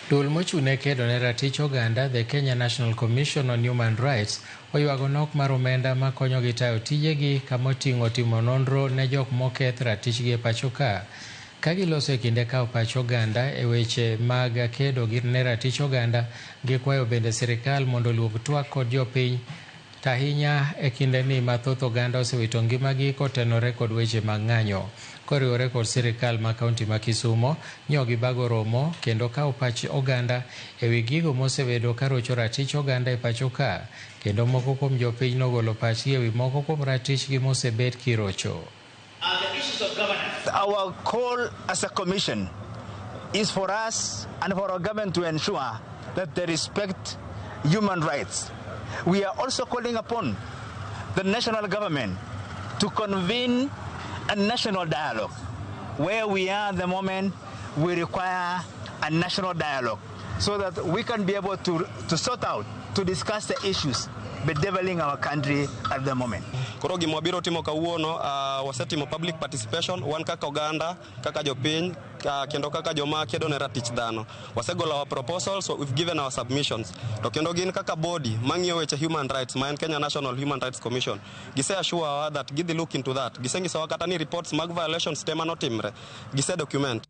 Duol mochune kedone ratich oganda, the Kenya National Commission on Human Rights, oywago nok mar omenda ma konyogi tayo tijegi kama oting'o timo nonro ne jok moketh ratichgi e pacho ka. Ka giloso e kinde kawo pach oganda e weche mag kedo ne ratich oganda, gikwayo bende sirikal mondo oluong twak kod jopiny tahinya e kinde ni mathoth oganda osewito ngimagi kotenore kod weche mag ng'anyo. Koriwore kod sirikal ma kaunti ma Kisumo, nyogi bago romo kendo kawo pach oganda e wi gigo mosebedo ka rocho ratich oganda e pacho ka, kendo moko kuom jopiny nogolo pachgi e wi moko kuom ratichgi mosebed kirocho. Our call as a commission is for us and for our government to ensure that they respect human rights. We are also calling upon the national government to convene a national dialogue. Where we are at the moment, we require a national dialogue so that we can be able to sort out, to discuss the issues bedeviling our country at the moment. Koro gimo biro timo kawuono wasetimo public participation wan kaka oganda kaka jopiny kendo kaka joma kedone ratich dhano. Wasegolo our proposals, so we've given our submissions. To kendo gin kaka body mang'iyo weche human rights ma en Kenya National Human Rights Commission. Gise assure that gidhi look into that. Gisengisowa kata ni reports mag violations tema notimre. Gise document.